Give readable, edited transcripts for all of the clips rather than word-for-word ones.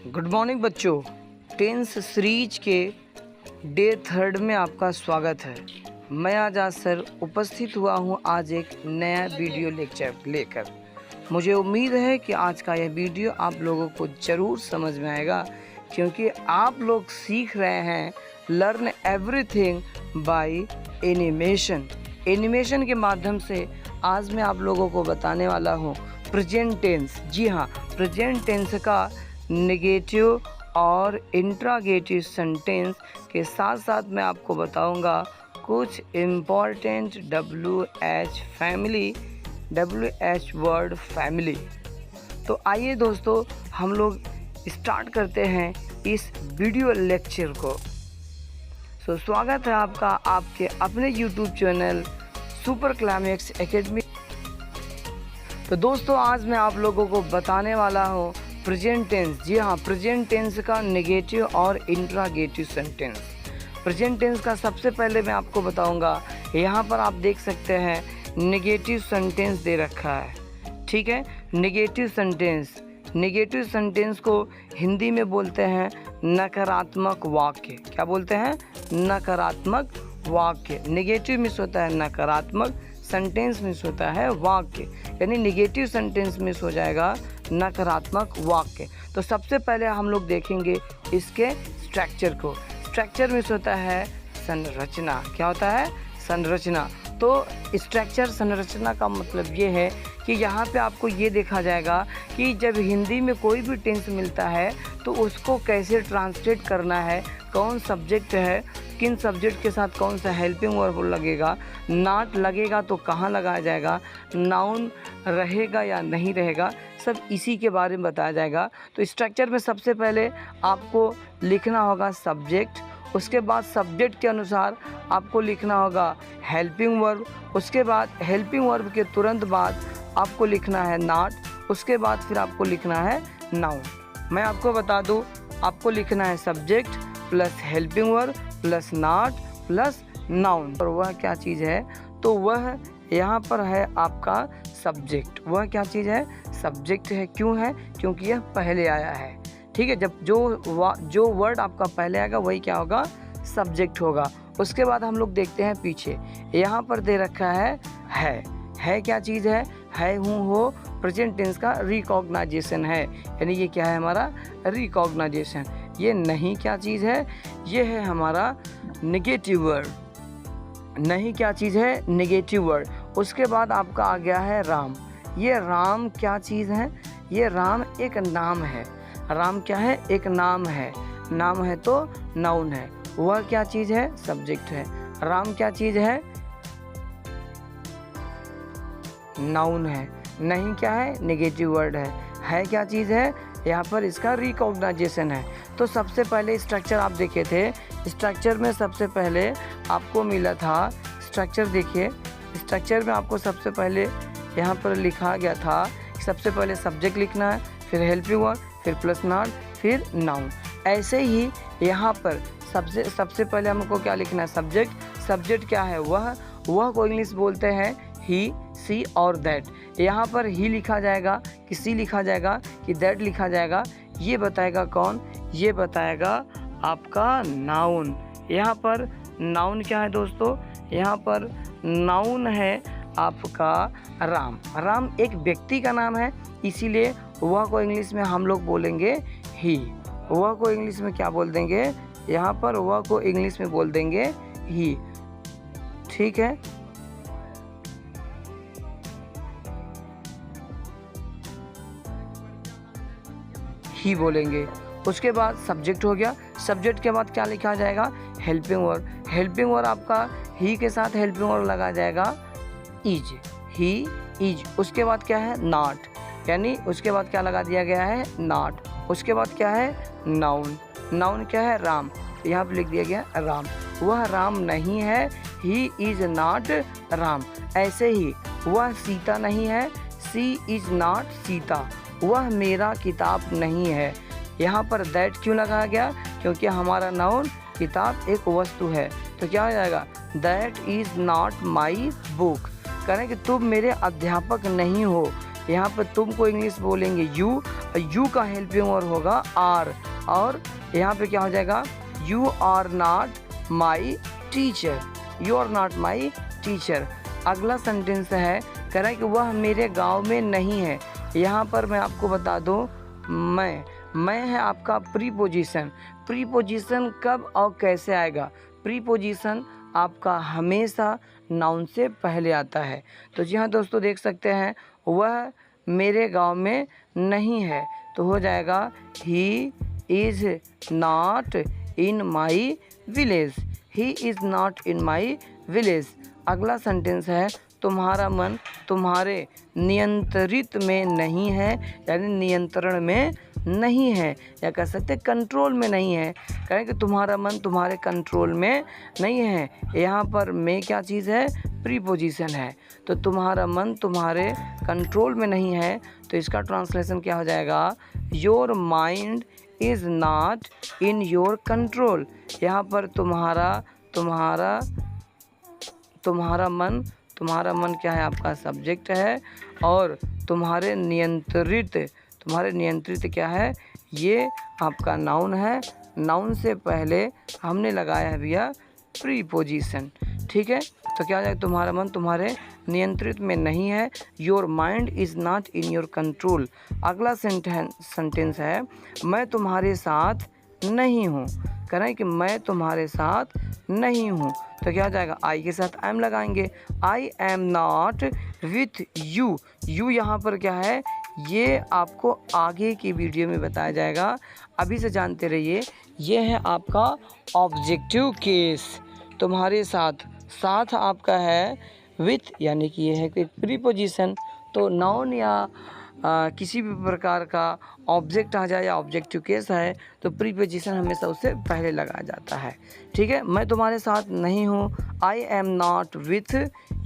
Good morning बच्चों। Tense series के day 3 में आपका स्वागत है। मैं आज सर उपस्थित हुआ हूँ आज एक नया वीडियो लेक्चर लेकर। मुझे उम्मीद है कि आज का यह वीडियो आप लोगों को ज़रूर समझ में आएगा, क्योंकि आप लोग सीख रहे हैं learn everything by animation. Animation के माध्यम से आज मैं आप लोगों को बताने वाला हूँ प्रेजेंट टेंस। जी हाँ, प्रेजेंट टेंस का नेगेटिव और इंट्रोगेटिव सेंटेंस के साथ साथ मैं आपको बताऊंगा कुछ इम्पॉर्टेंट WH वर्ड फैमिली। तो आइए दोस्तों, हम लोग स्टार्ट करते हैं इस वीडियो लेक्चर को। स्वागत है आपका आपके अपने YouTube channel super climax academy. तो दोस्तों, आज मैं आप लोगों को बताने वाला हूँ प्रेजेंट टेंस। जी हाँ, प्रेजेंट टेंस का नेगेटिव और इंट्रोगेटिव सेंटेंस। प्रेजेंट टेंस का सबसे पहले मैं आपको बताऊंगा, यहाँ पर आप देख सकते हैं नेगेटिव सेंटेंस दे रखा है। ठीक है, नेगेटिव सेंटेंस। नेगेटिव सेंटेंस को हिंदी में बोलते हैं नकारात्मक वाक्य। क्या बोलते हैं? नकारात्मक वाक्य। नेगेटिव मिस होता है नकारात्मक, सेंटेंस मिस होता है वाक्य, यानी नेगेटिव सेंटेंस मिस हो जाएगा नकारात्मक वाक्य। तो सबसे पहले हम लोग देखेंगे इसके स्ट्रक्चर को। स्ट्रक्चर मिस होता है संरचना। क्या होता है? संरचना। तो स्ट्रक्चर संरचना का मतलब ये है कि यहाँ पे आपको ये देखा जाएगा कि जब हिंदी में कोई भी टेंस मिलता है तो उसको कैसे ट्रांसलेट करना है, कौन सब्जेक्ट है, किन सब्जेक्ट के साथ कौन सा हेल्पिंग वर्ब लगेगा, नॉट लगेगा तो कहाँ लगाया जाएगा, नाउन रहेगा या नहीं रहेगा, सब इसी के बारे में बताया जाएगा। तो स्ट्रक्चर में सबसे पहले आपको लिखना होगा सब्जेक्ट, उसके बाद सब्जेक्ट के अनुसार आपको लिखना होगा हेल्पिंग वर्ब, उसके बाद हेल्पिंग वर्ब के तुरंत बाद आपको लिखना है नॉट, उसके बाद फिर आपको लिखना है नाउन। मैं आपको बता दूं, आपको लिखना है subject plus helping verb plus not plus noun. और वह क्या चीज़ है? तो वह यहाँ पर है आपका सब्जेक्ट। वह क्या चीज़ है? सब्जेक्ट है। क्यों है? क्योंकि यह पहले आया है। ठीक है, जब जो वर्ड आपका पहले आएगा वही क्या होगा? सब्जेक्ट होगा। उसके बाद हम लोग देखते हैं पीछे, यहाँ पर दे रखा है क्या चीज़ है? है, हूँ, हो, प्रेजेंट टेंस का रिकॉग्नाइजेशन है, यानी ये क्या है? हमारा रिकॉग्नाइजेशन। ये नहीं क्या चीज़ है? ये है हमारा नेगेटिव वर्ड। नहीं क्या चीज़ है? Negative word. उसके बाद आपका आ गया है राम। ये राम क्या चीज़ है? ये राम एक नाम है। राम क्या है? एक नाम है। नाम है तो नाउन है। वह क्या चीज़ है? सब्जेक्ट है। राम क्या चीज़ है? नाउन है। नहीं क्या है? नेगेटिव वर्ड है क्या चीज़ है? यहाँ पर इसका रिकॉग्नाइजेशन है। तो सबसे पहले स्ट्रक्चर आप देखे थे, स्ट्रक्चर में सबसे पहले आपको मिला था स्ट्रक्चर। देखिए, स्ट्रक्चर में आपको सबसे पहले यहाँ पर लिखा गया था, सबसे पहले सब्जेक्ट लिखना है, फिर हेल्पिंग वर्ब, फिर प्लस नॉट, फिर नाउन। ऐसे ही यहाँ पर सबसे पहले हमको क्या लिखना है? सब्जेक्ट। सब्जेक्ट क्या है? वह को इंग्लिश बोलते हैं ही, सी और दैट। यहाँ पर ही लिखा जाएगा कि सी लिखा जाएगा कि दैट लिखा जाएगा, ये बताएगा कौन? ये बताएगा आपका नाउन। यहाँ पर नाउन क्या है दोस्तों? यहाँ पर नाउन है आपका राम। राम एक व्यक्ति का नाम है, इसीलिए वह को इंग्लिश में हम लोग बोलेंगे ही। वह को इंग्लिश में क्या बोल देंगे? यहाँ पर वह को इंग्लिश में बोल देंगे ही। ठीक है, ही बोलेंगे। उसके बाद सब्जेक्ट हो गया। सब्जेक्ट के बाद क्या लिखा जाएगा? Helping verb. हेल्पिंग वर्ब आपका ही के साथ हेल्पिंग वर्ब लगा जाएगा इज, ही इज। उसके बाद क्या है? नॉट, यानी उसके बाद क्या लगा दिया गया है? नॉट। उसके बाद क्या है? नाउन। नाउन क्या है? राम। यहाँ पर लिख दिया गया राम। वह राम नहीं है, ही इज नॉट राम। ऐसे ही वह सीता नहीं है, सी इज नॉट सीता। वह मेरा किताब नहीं है। यहाँ पर दैट क्यों लगाया गया? क्योंकि हमारा नाउन किताब एक वस्तु है। तो क्या हो जाएगा? That is not my book. करें कि तुम मेरे अध्यापक नहीं हो। यहाँ पर तुम को इंग्लिश बोलेंगे यू यू का हेल्पिंग वर्ब होगा आर, और यहाँ पे क्या हो जाएगा, you are not my teacher, you are not my teacher. अगला सेंटेंस है, कह रहा है कि वह मेरे गांव में नहीं है। यहाँ पर मैं आपको बता दूँ, मैं है आपका प्रीपोजिशन। प्रीपोजिशन कब और कैसे आएगा? प्रीपोजिशन आपका हमेशा नाउन से पहले आता है। तो जी हाँ दोस्तों, देख सकते हैं, वह मेरे गांव में नहीं है, तो हो जाएगा he is not in my village, he is not in my village. अगला सेंटेंस है, तुम्हारा मन तुम्हारे नियंत्रित में नहीं है, यानी नियंत्रण में नहीं है, या कह सकते हैं कंट्रोल में नहीं है। कहें कि तुम्हारा मन तुम्हारे कंट्रोल में नहीं है। यहाँ पर में क्या चीज़ है? प्रीपोजिशन है। तो तुम्हारा मन तुम्हारे कंट्रोल में नहीं है, तो इसका ट्रांसलेशन क्या हो जाएगा? Your mind is not in your control. यहाँ पर तुम्हारा मन क्या है? आपका सब्जेक्ट है, और तुम्हारे नियंत्रित क्या है? ये आपका नाउन है। नाउन से पहले हमने लगाया है भैया प्रीपोजिशन, ठीक है। तो क्या हो जाएगा? तुम्हारा मन तुम्हारे नियंत्रित में नहीं है, your mind is not in your control. अगला सेंटेंस है, मैं तुम्हारे साथ नहीं हूँ। कह रहे हैं कि मैं तुम्हारे साथ नहीं हूँ, तो क्या हो जाएगा? आई के साथ आई एम लगाएंगे। आई am not with you. You यहाँ पर क्या है? ये आपको आगे की वीडियो में बताया जाएगा, अभी से जानते रहिए। ये है आपका ऑब्जेक्टिव केस, तुम्हारे साथ। साथ आपका है विथ, यानी कि ये है कि प्रीपोजिशन। तो नाउन या किसी भी प्रकार का ऑब्जेक्ट आ जाए या ऑब्जेक्टिव केस है, तो प्रीपोजिशन हमेशा उससे पहले लगाया जाता है, ठीक है। मैं तुम्हारे साथ नहीं हूँ, I am not with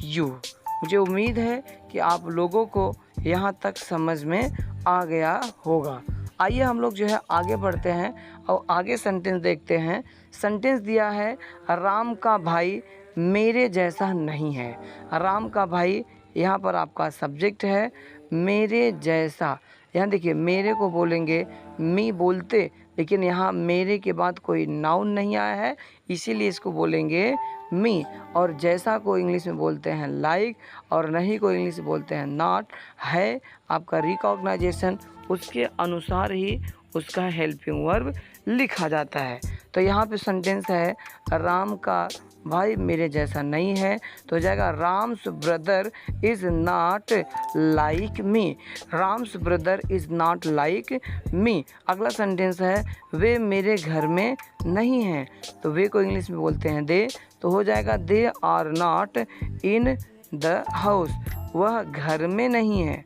you. मुझे उम्मीद है कि आप लोगों को यहाँ तक समझ में आ गया होगा। आइए हम लोग जो है आगे बढ़ते हैं और आगे सेंटेंस देखते हैं। सेंटेंस दिया है, राम का भाई मेरे जैसा नहीं है। राम का भाई यहाँ पर आपका सब्जेक्ट है, मेरे जैसा। यहाँ देखिए, मेरे को बोलेंगे मी बोलते, लेकिन यहाँ मेरे के बाद कोई नाउन नहीं आया है, इसीलिए इसको बोलेंगे मी। और जैसा को इंग्लिश में बोलते हैं लाइक, और नहीं को इंग्लिश में बोलते हैं नॉट। है आपका रिकॉग्नाइजेशन, उसके अनुसार ही उसका हेल्पिंग वर्ब लिखा जाता है। तो यहाँ पे सेंटेंस है, राम का भाई मेरे जैसा नहीं है, तो हो जाएगा Ram's brother is not like me. Ram's brother is not like me. अगला सेंटेंस है, वे मेरे घर में नहीं हैं, तो वे को इंग्लिश में बोलते हैं दे, तो हो जाएगा they are not in the house. वह घर में नहीं है,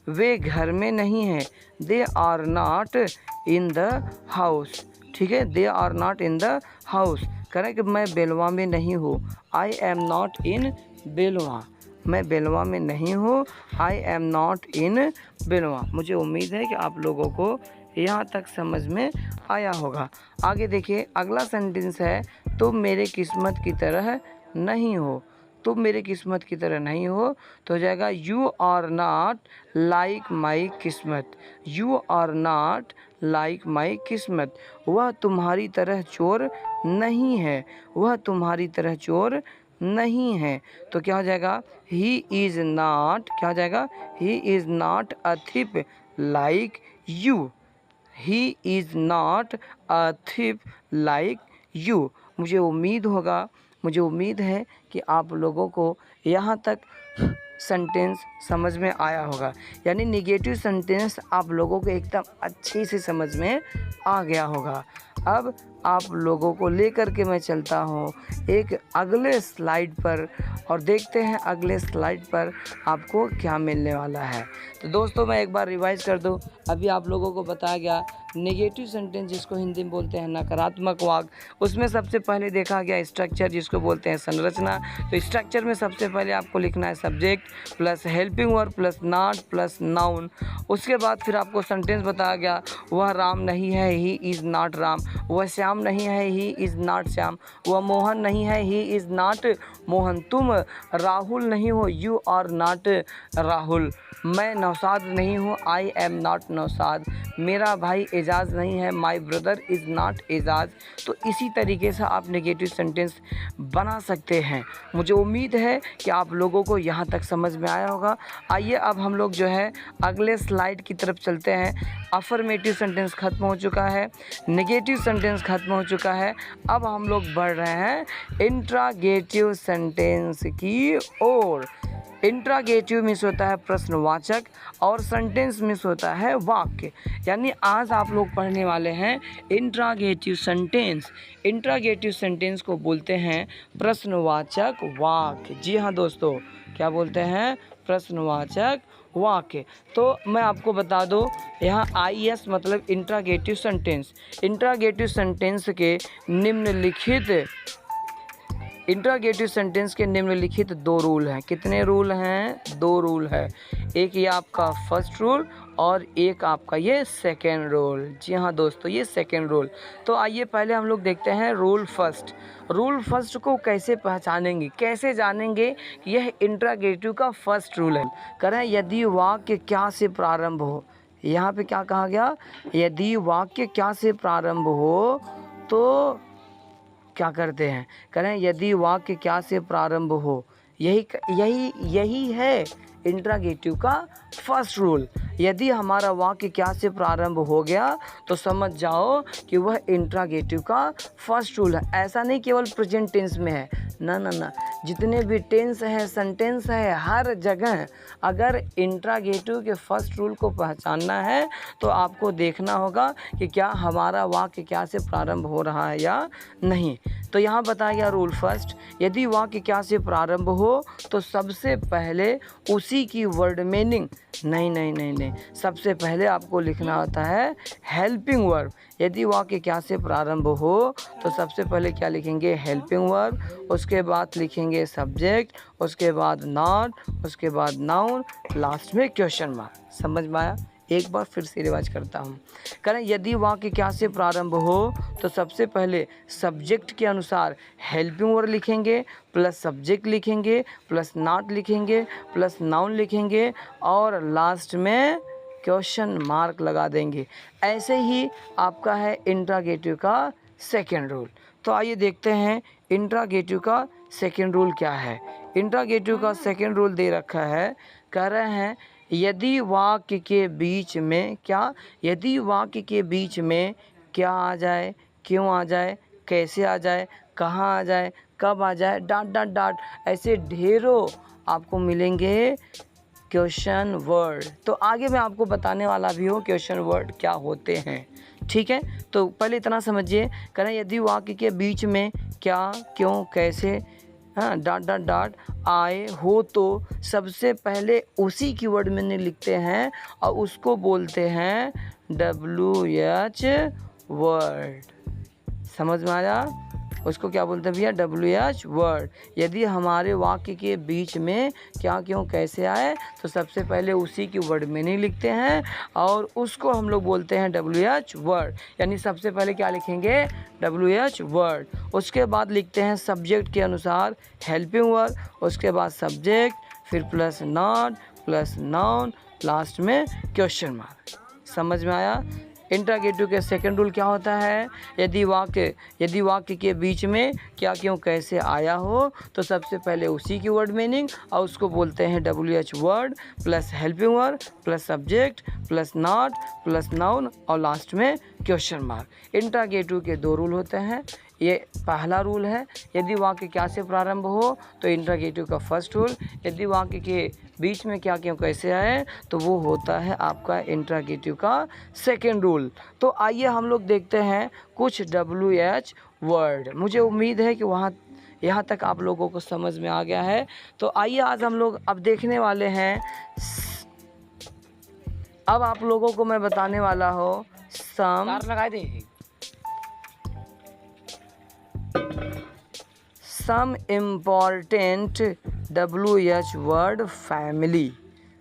वे घर में नहीं हैं, they are not in the house, ठीक है। They are not in the house. करें कि मैं बेलवा में नहीं हूँ, I am not in Belwa. मैं बेलवा में नहीं हूँ, I am not in Belwa. मुझे उम्मीद है कि आप लोगों को यहाँ तक समझ में आया होगा। आगे देखिए, अगला सेंटेंस है, तुम मेरे किस्मत की तरह नहीं हो। तुम मेरे किस्मत की तरह नहीं हो, तो हो जाएगा you are not like my किस्मत। You are not like my किस्मत। वह तुम्हारी तरह चोर नहीं है, वह तुम्हारी तरह चोर नहीं है, तो क्या हो जाएगा? ही इज़ नॉट, क्या हो जाएगा? He is not a thief like you. He is not a thief like you. मुझे उम्मीद है कि आप लोगों को यहाँ तक सेंटेंस समझ में आया होगा, यानी निगेटिव सेंटेंस आप लोगों को एकदम अच्छे से समझ में आ गया होगा। अब आप लोगों को लेकर के मैं चलता हूँ एक अगले स्लाइड पर, और देखते हैं अगले स्लाइड पर आपको क्या मिलने वाला है। तो दोस्तों, मैं एक बार रिवाइज कर दूँ। अभी आप लोगों को बताया गया नेगेटिव सेंटेंस जिसको हिंदी में बोलते हैं नकारात्मक वाक्य, उसमें सबसे पहले देखा गया स्ट्रक्चर जिसको बोलते हैं संरचना। तो स्ट्रक्चर में सबसे पहले आपको लिखना है subject plus helping verb plus not plus noun. उसके बाद फिर आपको सेंटेंस बताया गया, वह राम नहीं है, ही इज़ नॉट राम। वह श्याम नहीं है, ही इज़ नॉट श्याम। वह मोहन नहीं है, ही इज़ नॉट मोहन। तुम राहुल नहीं हो, यू आर नॉट राहुल। मैं नौशाद नहीं हूँ, आई एम नॉट नौशाद। मेरा भाई एजाज़ नहीं है, माई ब्रदर इज़ नॉट एजाज़। तो इसी तरीके से आप नेगेटिव सेंटेंस बना सकते हैं। मुझे उम्मीद है कि आप लोगों को यहाँ तक समझ में आया होगा। आइए अब हम लोग जो है अगले स्लाइड की तरफ चलते हैं। अफर्मेटिव सेंटेंस ख़त्म हो चुका है, नेगेटिव सेंटेंस ख़त्म हो चुका है। अब हम लोग बढ़ रहे हैं इंट्रागेटिव सेंटेंस की ओर। इंट्रागेटिव मीन्स होता है प्रश्नवाचक और सेंटेंस मीन्स होता है वाक्य। यानी आज आप लोग पढ़ने वाले हैं इंट्रागेटिव सेंटेंस। इंट्रागेटिव सेंटेंस को बोलते हैं प्रश्नवाचक वाक्य। जी हाँ दोस्तों, क्या बोलते हैं? प्रश्नवाचक वाक्य। तो मैं आपको बता दूं, यहाँ IS मतलब इंट्रागेटिव सेंटेंस। इंट्रागेटिव सेंटेंस के निम्नलिखित 2 रूल हैं। कितने रूल हैं? 2 रूल है। एक ये आपका फर्स्ट रूल और एक आपका ये सेकेंड रूल। जी हाँ दोस्तों, ये सेकेंड रूल। तो आइए पहले हम लोग देखते हैं रूल फर्स्ट। रूल फर्स्ट को कैसे पहचानेंगे, कैसे जानेंगे कि यह इंट्रागेटिव का फर्स्ट रूल है? करें यदि वाक्य क्या से प्रारंभ हो। यहाँ पे क्या कहा गया? यदि वाक्य क्या से प्रारंभ हो तो क्या करते हैं? करें यदि वाक्य क्या से प्रारंभ हो। यही है इंट्रागेटिव का फर्स्ट रूल। यदि हमारा वाक्य क्या से प्रारंभ हो गया तो समझ जाओ कि वह इंट्रागेटिव का फर्स्ट रूल है। ऐसा नहीं केवल प्रेजेंट टेंस में है, ना, जितने भी टेंस है, सेंटेंस है, हर जगह अगर इंट्रागेटिव के फर्स्ट रूल को पहचानना है तो आपको देखना होगा कि क्या हमारा वाक्य क्या से प्रारंभ हो रहा है या नहीं। तो यहाँ बताया गया रूल फर्स्ट, यदि वाक्य क्या से प्रारंभ हो तो सबसे पहले उसी की वर्ड मीनिंग नहीं, सबसे पहले आपको लिखना होता है हेल्पिंग वर्ब। यदि वाक्य क्या से प्रारंभ हो तो सबसे पहले क्या लिखेंगे? हेल्पिंग वर्ब, उसके बाद लिखेंगे सब्जेक्ट, उसके बाद नॉट, उसके बाद नाउन, लास्ट में क्वेश्चन मार्क। समझ में आया? एक बार फिर से रिवाइज करता हूँ। करें यदि वाक्य क्या से प्रारंभ हो तो सबसे पहले सब्जेक्ट के अनुसार हेल्पिंग वर्ब लिखेंगे, प्लस सब्जेक्ट लिखेंगे, प्लस नॉट लिखेंगे, प्लस नाउन लिखेंगे और लास्ट में क्वेश्चन मार्क लगा देंगे। ऐसे ही आपका है इंट्रागेटिव का सेकेंड रूल। तो आइए देखते हैं इंट्रागेटिव का सेकेंड रूल क्या है। इंट्रागेटिव का सेकेंड रूल दे रखा है, कह रहे हैं यदि वाक्य के बीच में क्या आ जाए, क्यों आ जाए, कैसे आ जाए, कहाँ आ जाए, कब आ जाए, डॉट ऐसे ढेरों आपको मिलेंगे क्वेश्चन वर्ड। तो आगे मैं आपको बताने वाला भी हूँ क्वेश्चन वर्ड क्या होते हैं। ठीक है, तो पहले इतना समझिए। करें यदि वाक्य के बीच में क्या, क्यों, कैसे, डॉट आए हो तो सबसे पहले उसी की वर्ड में लिखते हैं और उसको बोलते हैं WH वर्ड। समझ में आया? उसको क्या बोलते हैं भैया? WH word. यदि हमारे वाक्य के बीच में क्या, क्यों, कैसे आए तो सबसे पहले उसी की वर्ड मीनिंग लिखते हैं और उसको हम लोग बोलते हैं WH वर्ड। यानी सबसे पहले क्या लिखेंगे? WH word. उसके बाद लिखते हैं सब्जेक्ट के अनुसार हेल्पिंग वर्ब, उसके बाद सब्जेक्ट, फिर plus not, plus noun, last में क्वेश्चन मार्क। समझ में आया? इंट्रागेटिव के सेकंड रूल क्या होता है? यदि वाक्य के बीच में क्या, क्यों, कैसे आया हो तो सबसे पहले उसी की वर्ड मीनिंग और उसको बोलते हैं WH word, plus helping verb, plus subject, plus not, plus noun और लास्ट में क्वेश्चन मार्क। इंट्रागेटिव के 2 रूल होते हैं। ये पहला रूल है, यदि वाक्य क्या से प्रारंभ हो तो इंट्रागेटिव का फर्स्ट रूल। यदि वाक्य के बीच में क्या, क्यों, कैसे आए तो वो होता है आपका इंट्रागेटिव का सेकेंड रूल। तो आइए हम लोग देखते हैं कुछ WH वर्ड। मुझे उम्मीद है कि यहाँ तक आप लोगों को समझ में आ गया है। तो आइए आज हम लोग अब देखने वाले हैं, अब आप लोगों को मैं बताने वाला हूँ some important WH word family.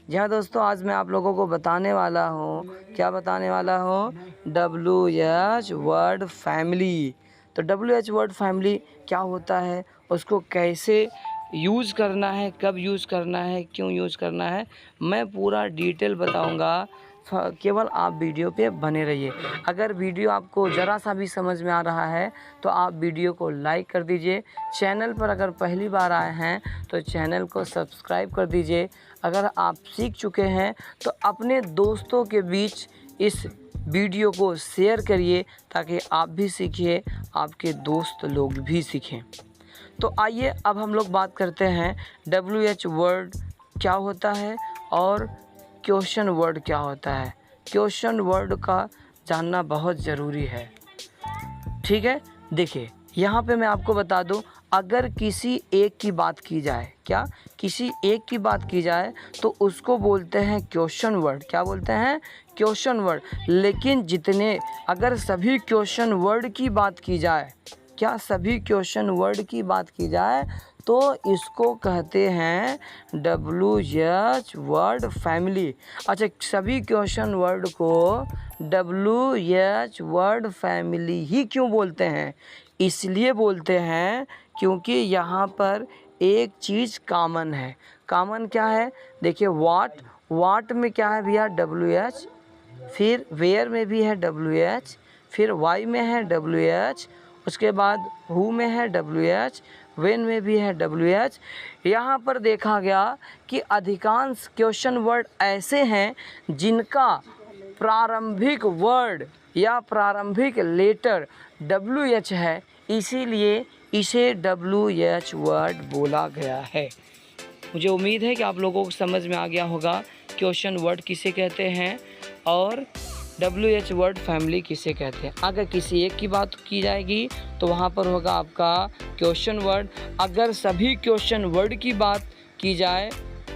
जी हाँ दोस्तों, आज मैं आप लोगों को बताने वाला हूँ, क्या बताने वाला हूँ? WH word family. तो WH वर्ड फैमिली क्या होता है, उसको कैसे यूज़ करना है, कब यूज़ करना है, क्यों यूज़ करना है, मैं पूरा डिटेल बताऊंगा। केवल आप वीडियो पे बने रहिए। अगर वीडियो आपको ज़रा सा भी समझ में आ रहा है तो आप वीडियो को लाइक कर दीजिए। चैनल पर अगर पहली बार आए हैं तो चैनल को सब्सक्राइब कर दीजिए। अगर आप सीख चुके हैं तो अपने दोस्तों के बीच इस वीडियो को शेयर करिए ताकि आप भी सीखिए, आपके दोस्त लोग भी सीखें। तो आइए अब हम लोग बात करते हैं WH वर्ड क्या होता है और क्वेश्चन वर्ड क्या होता है। क्वेश्चन वर्ड का जानना बहुत ज़रूरी है, ठीक है। देखिए यहाँ पे मैं आपको बता दूं, अगर किसी एक की बात की जाए, क्या किसी एक की बात की जाए तो उसको बोलते हैं क्वेश्चन वर्ड। क्या बोलते हैं? Question word. लेकिन जितने अगर सभी क्वेश्चन वर्ड की बात की जाए, क्या सभी क्वेश्चन वर्ड की बात की जाए तो इसको कहते हैं WH वर्ड फैमिली। अच्छा, सभी क्वेश्चन वर्ड को WH वर्ड फैमिली ही क्यों बोलते हैं? इसलिए बोलते हैं क्योंकि यहाँ पर एक चीज़ कॉमन है। कॉमन क्या है? देखिए वाट में क्या है भैया? WH, फिर वेयर में भी है WH, फिर वाई में है WH, उसके बाद हु में है WH, वेन में भी है WH। यहाँ पर देखा गया कि अधिकांश क्वेश्चन वर्ड ऐसे हैं जिनका प्रारंभिक वर्ड या प्रारंभिक लेटर WH है, इसीलिए इसे WH वर्ड बोला गया है। मुझे उम्मीद है कि आप लोगों को समझ में आ गया होगा क्वेश्चन वर्ड किसे कहते हैं और WH वर्ड फैमिली किसे कहते हैं। अगर किसी एक की बात की जाएगी तो वहाँ पर होगा आपका क्वेश्चन वर्ड। अगर सभी क्वेश्चन वर्ड की बात की जाए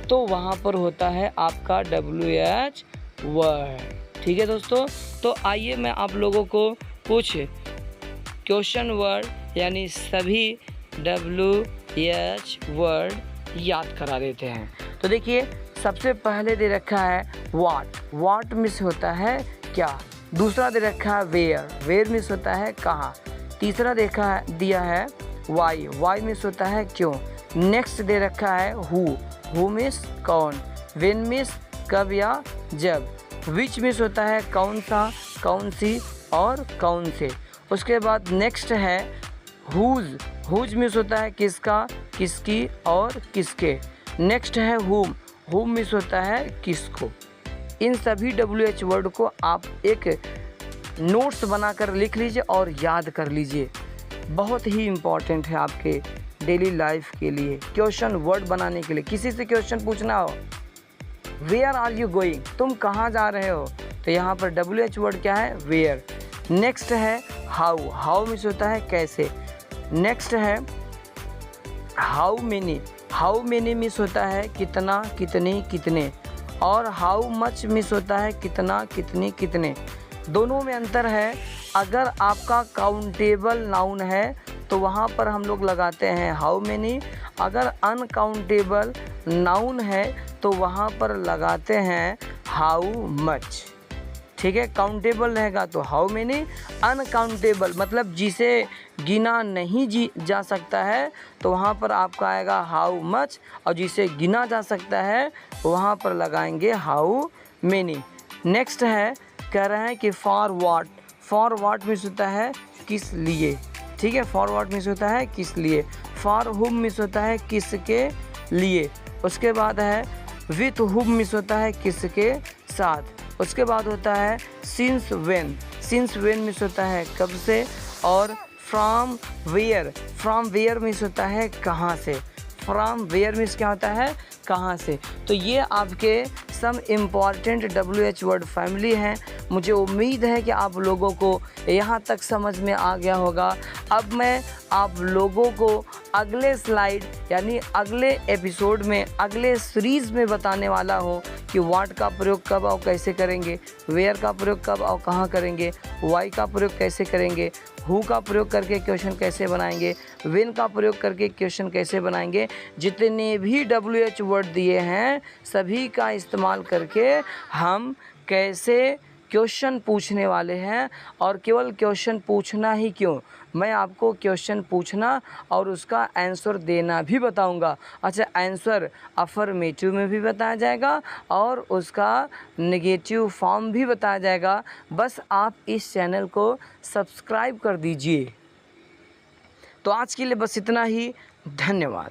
तो वहाँ पर होता है आपका WH वर्ड। ठीक है दोस्तों, तो आइए मैं आप लोगों को कुछ क्वेश्चन वर्ड यानी सभी WH वर्ड याद करा देते हैं। तो देखिए सबसे पहले दे रखा है वाट मिस होता है क्या। दूसरा दे रखा है वेयर मिस होता है कहाँ। तीसरा दिया है वाई मिस होता है क्यों। नेक्स्ट दे रखा है हु मिस कौन। व्हेन मिस कब या जब। विच मिस होता है कौन सा, कौन सी और कौन से। उसके बाद नेक्स्ट है हुज मिस होता है किसका, किसकी और किसके। नेक्स्ट है हुम मिस होता है किसको। इन सभी WH वर्ड को आप एक नोट्स बनाकर लिख लीजिए और याद कर लीजिए। बहुत ही इम्पॉर्टेंट है आपके डेली लाइफ के लिए क्वेश्चन वर्ड बनाने के लिए। किसी से क्वेश्चन पूछना हो, वेयर आर यू गोइंग, तुम कहाँ जा रहे हो, तो यहाँ पर WH वर्ड क्या है? वेयर। नेक्स्ट है हाउ मिस होता है कैसे। नेक्स्ट है हाउ मेनी मिस होता है कितना, कितनी, कितने। और हाउ मच मिस होता है कितना, कितनी, कितने। दोनों में अंतर है। अगर आपका काउंटेबल नाउन है तो वहाँ पर हम लोग लगाते हैं हाउ मेनी। अगर अनकाउंटेबल नाउन है तो वहाँ पर लगाते हैं हाउ मच। ठीक है, काउंटेबल रहेगा तो हाउ मेनी, अनकाउंटेबल मतलब जिसे गिना नहीं जा सकता है तो वहाँ पर आपका आएगा हाउ मच, और जिसे गिना जा सकता है वहाँ पर लगाएंगे हाउ मेनी। नेक्स्ट है कह रहे हैं कि फॉर वाट मिस होता है किस लिए। ठीक है, फॉर वाट मिस होता है किस लिए। फॉर हुम मिस होता है किसके लिए। उसके बाद है विथ हुम मिस होता है किसके साथ। उसके बाद होता है सिंस वेन मिस होता है कब से। और फ्रॉम वेयर मिस होता है कहाँ से। फ्रॉम वेयर मिस क्या होता है? कहाँ से। तो ये आपके some important WH word family हैं। मुझे उम्मीद है कि आप लोगों को यहाँ तक समझ में आ गया होगा। अब मैं आप लोगों को अगले स्लाइड यानी अगले एपिसोड में, अगले सीरीज़ में बताने वाला हूँ कि वाट का प्रयोग कब और कैसे करेंगे, वेयर का प्रयोग कब और कहाँ करेंगे, वाई का प्रयोग कैसे करेंगे, हु का प्रयोग करके क्वेश्चन कैसे बनाएंगे, व्हेन का प्रयोग करके क्वेश्चन कैसे बनाएंगे। जितने भी WH वर्ड दिए हैं सभी का इस्तेमाल करके हम कैसे क्वेश्चन पूछने वाले हैं। और केवल क्वेश्चन पूछना ही क्यों, मैं आपको क्वेश्चन पूछना और उसका आंसर देना भी बताऊंगा। अच्छा, आंसर अफर्मेटिव में भी बताया जाएगा और उसका नेगेटिव फॉर्म भी बताया जाएगा। बस आप इस चैनल को सब्सक्राइब कर दीजिए। तो आज के लिए बस इतना ही। धन्यवाद।